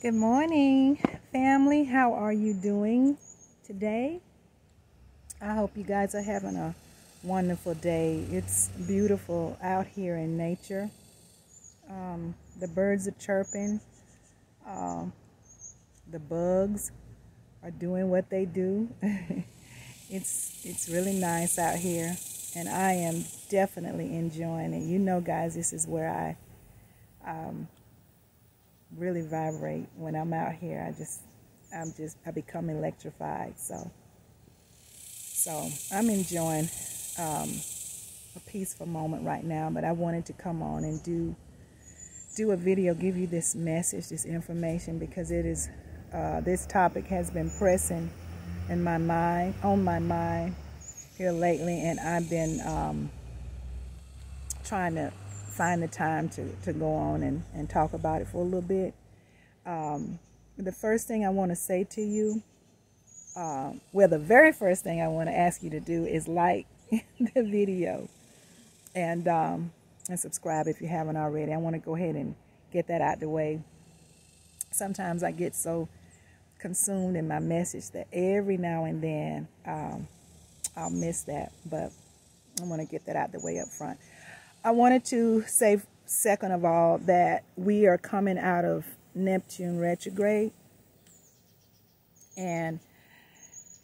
Good morning, family. How are you doing today? I hope you guys are having a wonderful day. It's beautiful out here in nature. The birds are chirping. Um, the bugs are doing what they do. It's really nice out here, and I am definitely enjoying it. You know, guys, this is where I really vibrate when I'm out here. I become electrified. So I'm enjoying a peaceful moment right now. But I wanted to come on and do a video, give you this message, this information, because it is this topic has been pressing in my mind, on my mind here lately, and I've been trying to find the time to go on and talk about it for a little bit. The first thing I want to say to you, the very first thing I want to ask you to do is like the video and subscribe if you haven't already. I want to go ahead and get that out the way. Sometimes I get so consumed in my message that every now and then I'll miss that, but I want to get that out the way up front. I wanted to say, second of all, that we are coming out of Neptune retrograde, and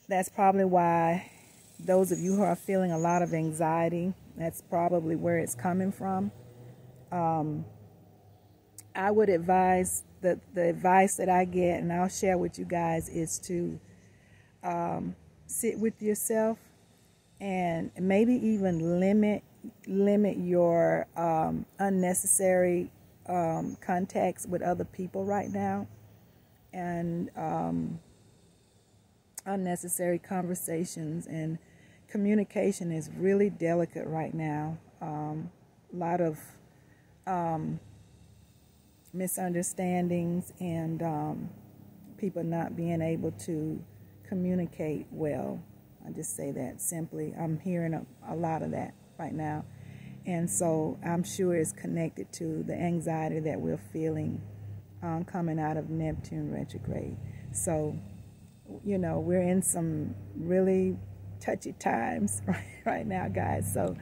that's probably why those of you who are feeling a lot of anxiety, that's probably where it's coming from. I would advise, the advice that I get, and I'll share with you guys, is to sit with yourself and maybe even limit your unnecessary contacts with other people right now, and unnecessary conversations. And communication is really delicate right now. A lot of misunderstandings and people not being able to communicate well. I just say that simply. I'm hearing a lot of that right now. And so I'm sure it's connected to the anxiety that we're feeling coming out of Neptune retrograde. So, you know, we're in some really touchy times right now, guys. So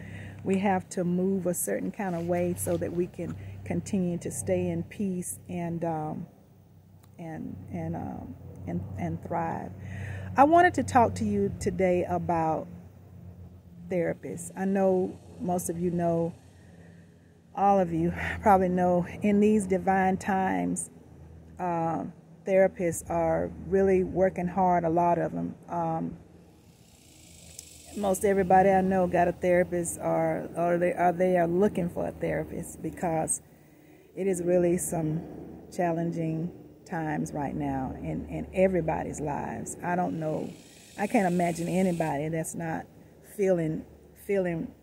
we have to move a certain kind of way so that we can continue to stay in peace and thrive. I wanted to talk to you today about therapists. I know most of you know, all of you probably know, in these divine times, therapists are really working hard, a lot of them. Most everybody I know got a therapist, or they are looking for a therapist, because it is really some challenging times right now in everybody's lives. I don't know. I can't imagine anybody that's not feeling,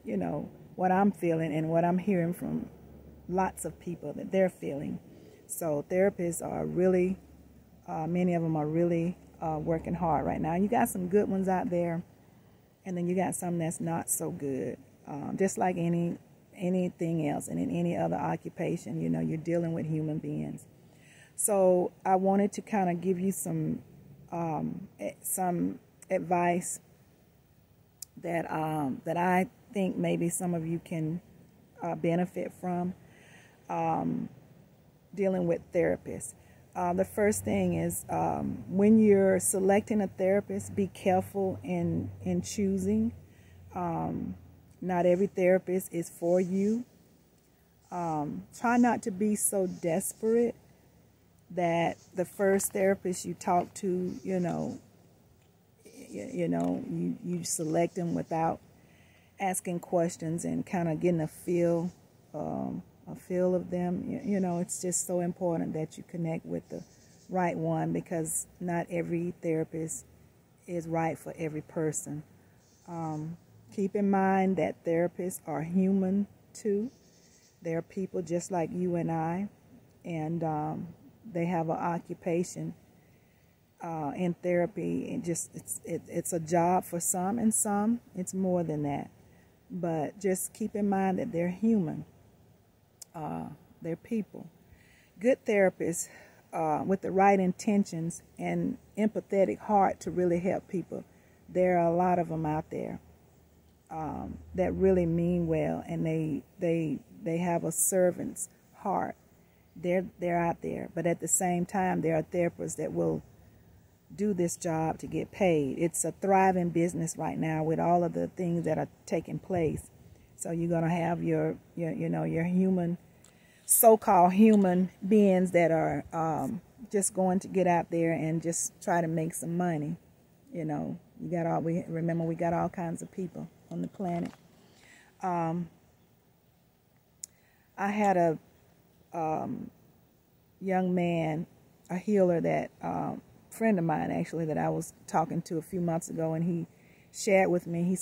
you know, what I'm feeling and what I'm hearing from lots of people that they're feeling. So therapists are really, many of them are really working hard right now. You got some good ones out there, and then you got some that's not so good. Just like anything else, and in any other occupation, you know, you're dealing with human beings. So I wanted to kind of give you some advice that I think maybe some of you can benefit from dealing with therapists. The first thing is, when you're selecting a therapist, be careful in choosing. Not every therapist is for you. Try not to be so desperate that the first therapist you talk to, you select them without asking questions and kind of getting a feel of them. You know, it's just so important that you connect with the right one, because not every therapist is right for every person. Keep in mind that therapists are human too. They're people just like you and I, and they have an occupation in therapy. It's a job for some, and some it's more than that. But just keep in mind that they're human. They're people. Good therapists with the right intentions and empathetic heart to really help people. There are a lot of them out there that really mean well, and they have a servant's heart. They're out there, but at the same time, there are therapists that will do this job to get paid. It's a thriving business right now with all of the things that are taking place. So you're gonna have your human, so-called human beings that are just going to get out there and just try to make some money. You know, we got all kinds of people on the planet. I had a young man, a healer, that friend of mine actually, that I was talking to a few months ago, and he shared with me. He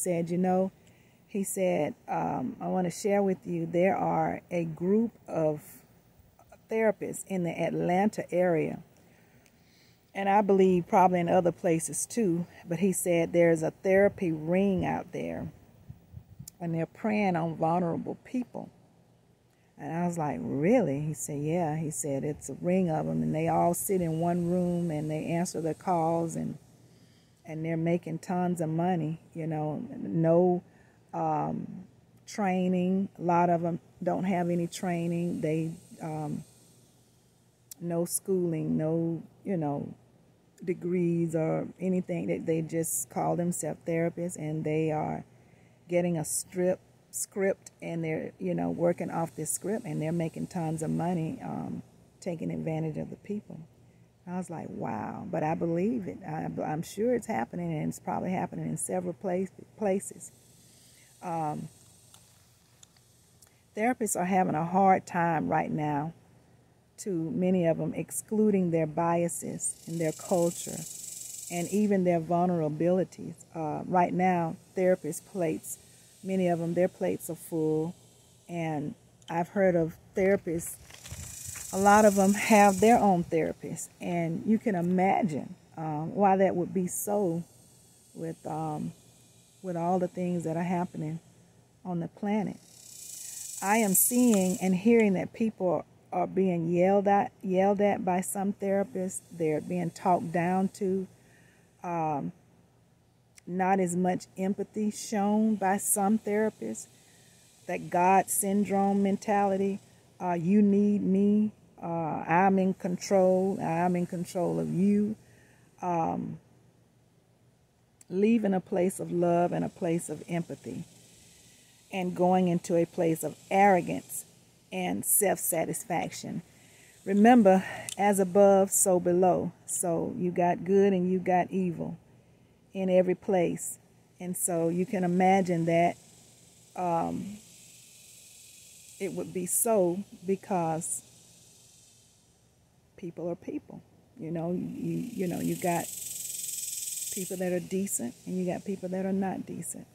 said, I want to share with you, there are a group of therapists in the Atlanta area, and I believe probably in other places too, but he said there's a therapy ring out there, and they're preying on vulnerable people. And I was like, really? He said, yeah. He said it's a ring of them, and they all sit in one room, and they answer their calls, and they're making tons of money, you know. No training. A lot of them don't have any training. They no schooling, no, degrees or anything. They just call themselves therapists, and they are getting a script, and they're working off this script, and they're making tons of money, taking advantage of the people. I was like, wow. But I believe it. I'm sure it's happening, and it's probably happening in several places. Therapists are having a hard time right now, to many of them, excluding their biases and their culture and even their vulnerabilities. Right now, therapists' plates, many of them, their plates are full, and I've heard of therapists, a lot of them have their own therapists, and you can imagine why that would be so with all the things that are happening on the planet. I am seeing and hearing that people are being yelled at by some therapists. They're being talked down to. Not as much empathy shown by some therapists. That God syndrome mentality. You need me. I'm in control. I'm in control of you. Leaving a place of love and a place of empathy, and going into a place of arrogance and self-satisfaction. Remember, as above, so below. So you got good and you got evil in every place. And so you can imagine that it would be so, because people are people. You got people that are decent, and you got people that are not decent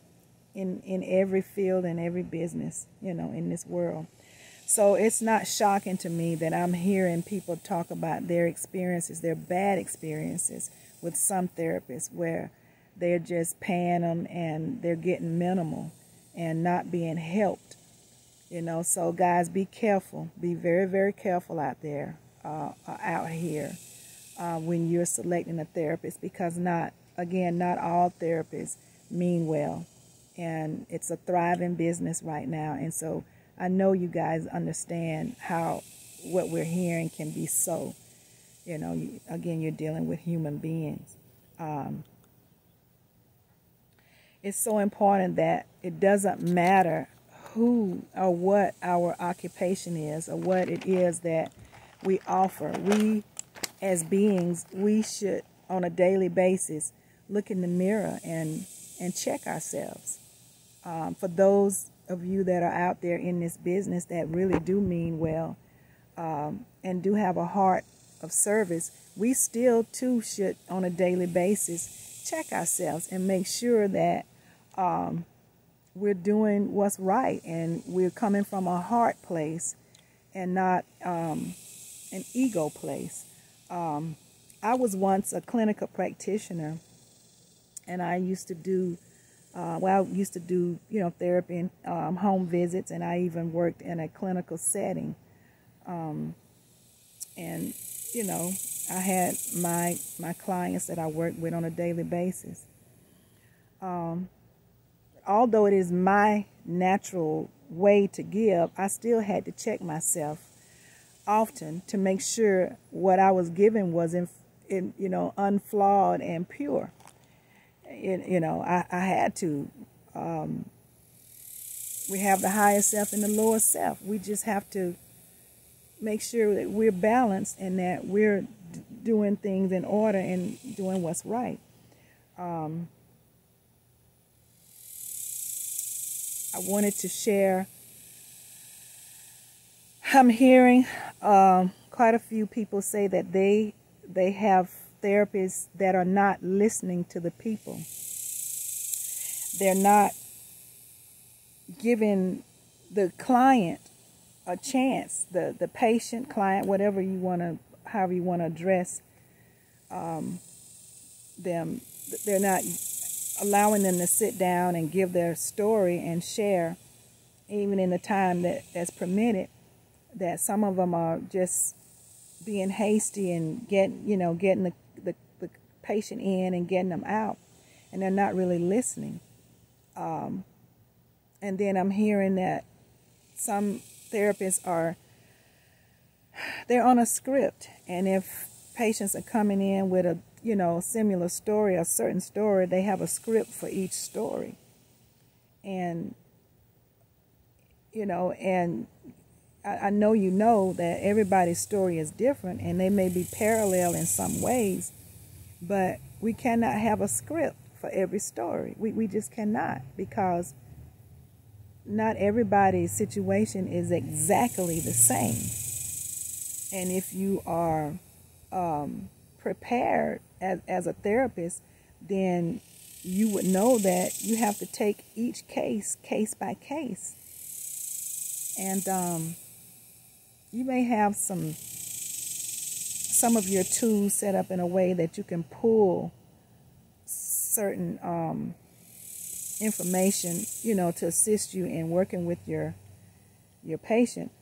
in every field and every business, in this world. So it's not shocking to me that I'm hearing people talk about their experiences, their bad experiences with some therapists, where they're just paying them and they're getting minimal and not being helped. So guys, be careful. Be very, very careful out there, out here, when you're selecting a therapist, because not all therapists mean well. And it's a thriving business right now. And so I know you guys understand how what we're hearing can be so. Again, you're dealing with human beings. It's so important that it doesn't matter who or what our occupation is, or what it is that we offer. We, as beings, we should, on a daily basis, look in the mirror and check ourselves. For those of you that are out there in this business that really do mean well, and do have a heart of service, we still too should, on a daily basis, check ourselves and make sure that we're doing what's right, and we're coming from a heart place and not an ego place. I was once a clinical practitioner, and I used to do therapy and home visits, and I even worked in a clinical setting. And you know, I had my clients that I work with on a daily basis. Although it is my natural way to give, I still had to check myself often to make sure what I was giving was unflawed and pure. I had to. We have the higher self and the lower self. We just have to make sure that we're balanced and that we're doing things in order and doing what's right. I wanted to share. I'm hearing quite a few people say that they have therapists that are not listening to the people. They're not giving the client a chance, the patient, client, however you want to address them. They're not allowing them to sit down and give their story and share, even in the time that's permitted. That some of them are just being hasty and getting the patient in and getting them out, and they're not really listening. And then I'm hearing that some therapists they're on a script, and if patients are coming in with a similar story, a certain story, they have a script for each story. And I know that everybody's story is different, and they may be parallel in some ways, but we cannot have a script for every story. We just cannot, because not everybody's situation is exactly the same. And if you are prepared as a therapist, then you would know that you have to take each case by case. And you may have some of your tools set up in a way that you can pull certain information, to assist you in working with your patient,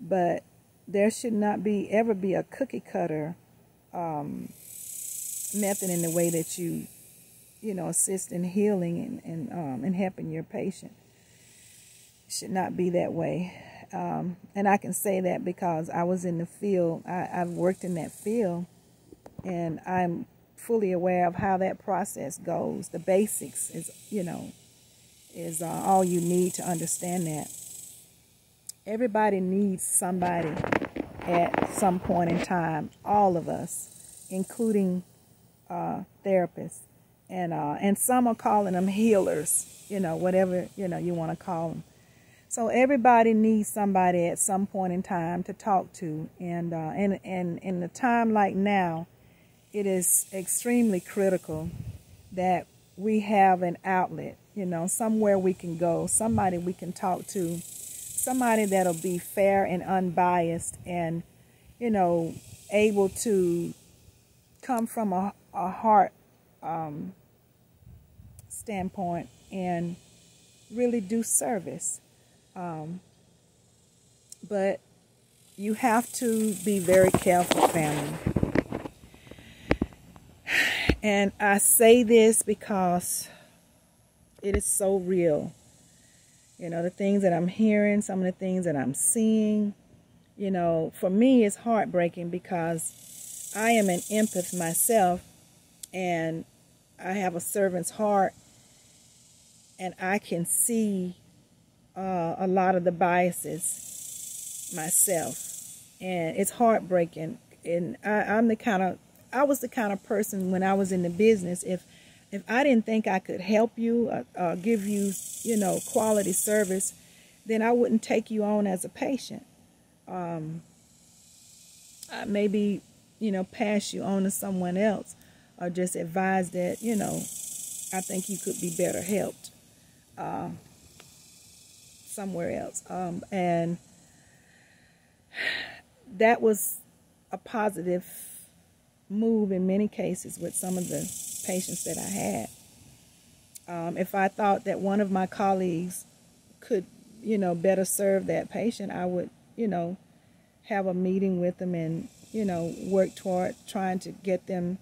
but there should not ever be a cookie cutter method in the way that you assist in healing and helping your patient. It should not be that way. And I can say that because I was in the field. I've worked in that field, and I'm fully aware of how that process goes. The basics is all you need to understand that. Everybody needs somebody at some point in time, all of us, including therapists. And some are calling them healers, whatever, you want to call them. So everybody needs somebody at some point in time to talk to. And in a time like now, it is extremely critical that we have an outlet, somewhere we can go, somebody we can talk to, somebody that'll be fair and unbiased and, able to come from a heart standpoint and really do service. But you have to be very careful, family. And I say this because it is so real. The things that I'm hearing, some of the things that I'm seeing, for me it's heartbreaking because I am an empath myself, and I have a servant's heart, and I can see a lot of the biases myself, and it's heartbreaking. And I was the kind of person when I was in the business, if I didn't think I could help you, give you, quality service, then I wouldn't take you on as a patient. I maybe, pass you on to someone else, or just advise that, I think you could be better helped somewhere else. And that was a positive move in many cases with some of the patients that I had. If I thought that one of my colleagues could, better serve that patient, I would, have a meeting with them and work toward trying to get them,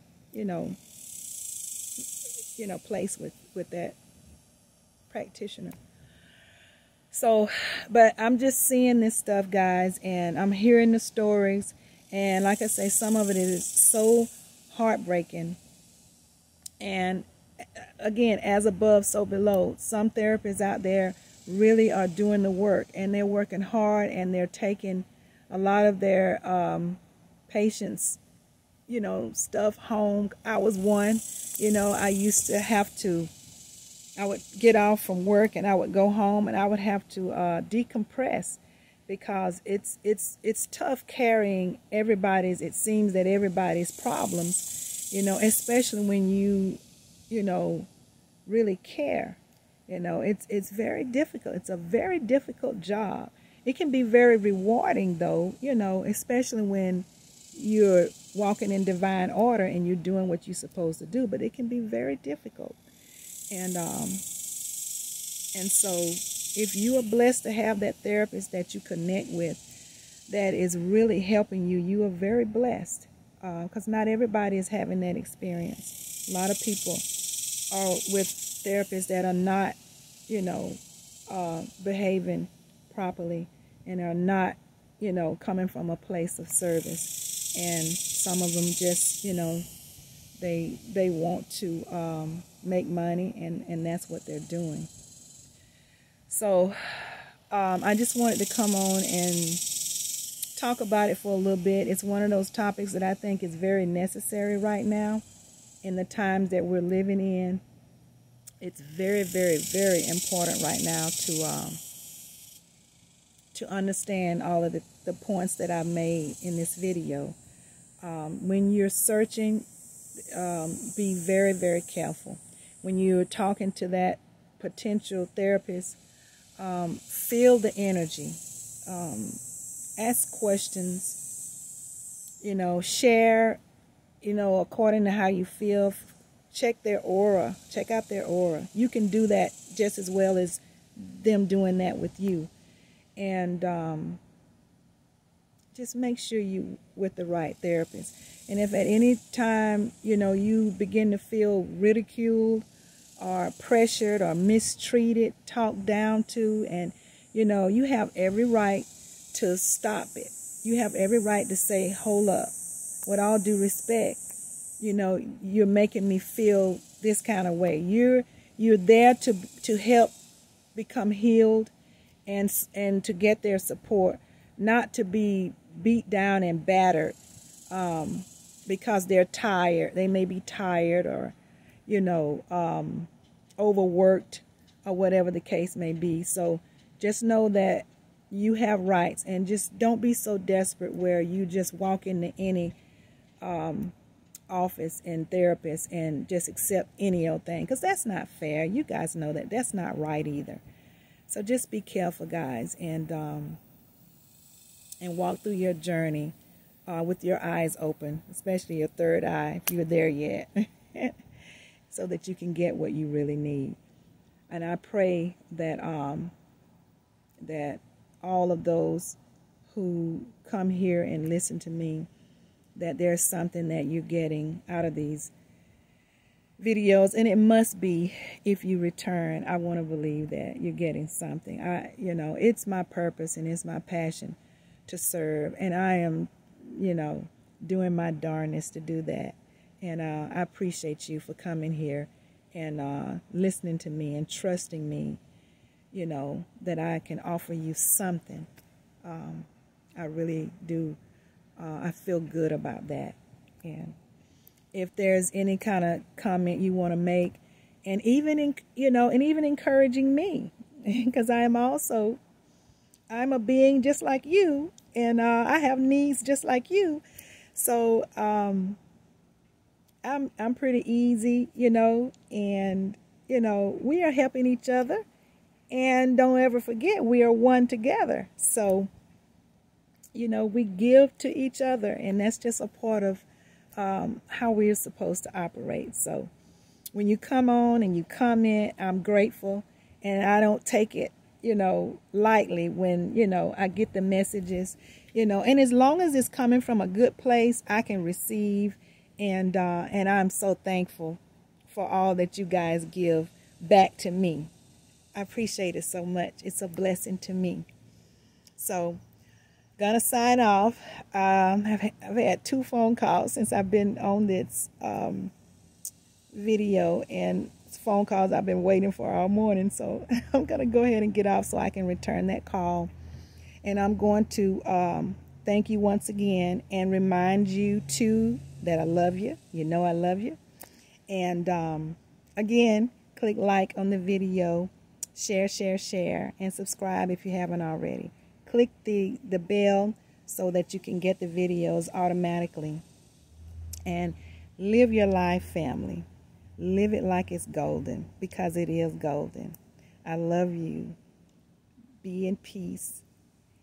placed with that practitioner. So, but I'm just seeing this stuff, guys, and I'm hearing the stories, and like I say, some of it is so heartbreaking. And again, as above, so below. Some therapists out there really are doing the work, and they're working hard, and they're taking a lot of their patients, stuff home. I was one, I used to have to, I would get off from work and I would go home and I would have to decompress, because it's tough carrying it seems that everybody's problems, especially when you really care. It's very difficult. It's a very difficult job. It can be very rewarding though, especially when you're walking in divine order and you're doing what you're supposed to do, but it can be very difficult. And so if you are blessed to have that therapist that you connect with that is really helping you, you are very blessed, because not everybody is having that experience. A lot of people are with therapists that are not, behaving properly and are not, coming from a place of service. And some of them just, they want to make money, and that's what they're doing. So I just wanted to come on and talk about it for a little bit. It's one of those topics that I think is very necessary right now in the times that we're living in. It's very, very, very important right now to understand all of the points that I've made in this video. When you're searching, be very, very careful. When you're talking to that potential therapist, feel the energy. Ask questions. Share, according to how you feel. Check their aura. Check out their aura. You can do that just as well as them doing that with you. And just make sure you with the right therapist. And if at any time, you begin to feel ridiculed or pressured or mistreated, talked down to, and, you have every right to stop it. You have every right to say, hold up, with all due respect, you're making me feel this kind of way. You're there to help become healed and to get their support, not to be beat down and battered because they're tired. They may be tired or, overworked or whatever the case may be. So just know that you have rights, and just don't be so desperate where you just walk into any office and therapist and just accept any old thing, because that's not fair. You guys know that that's not right either. So just be careful, guys, and walk through your journey with your eyes open, especially your third eye if you're there yet, so that you can get what you really need. And I pray that that all of those who come here and listen to me, that there's something that you're getting out of these videos, and it must be, if you return, I want to believe that you're getting something. It's my purpose and it's my passion to serve, and I am, doing my darnest to do that. And I appreciate you for coming here and listening to me and trusting me, that I can offer you something. I really do. I feel good about that. And if there's any kind of comment you want to make, and even even encouraging me, because I'm a being just like you, and I have needs just like you. So I'm pretty easy, and we are helping each other, and don't ever forget we are one together. So we give to each other, and that's just a part of how we're supposed to operate. So when you come on and you comment, I'm grateful, and I don't take it, lightly when, I get the messages You know, and as long as it's coming from a good place, I can receive, and I'm so thankful for all that you guys give back to me. I appreciate it so much. It's a blessing to me. So, gonna sign off. I've had 2 phone calls since I've been on this video, and phone calls I've been waiting for all morning. So I'm gonna go ahead and get off so I can return that call. And I'm going to thank you once again and remind you too that I love you. You know I love you. And again, click like on the video, share, and subscribe if you haven't already. Click the bell so that you can get the videos automatically. And live your life, family. Live it like it's golden, because it is golden. I love you. Be in peace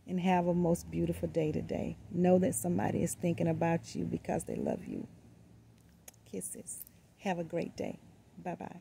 and have a most beautiful day today. Know that somebody is thinking about you because they love you. Kisses. Have a great day. Bye-bye.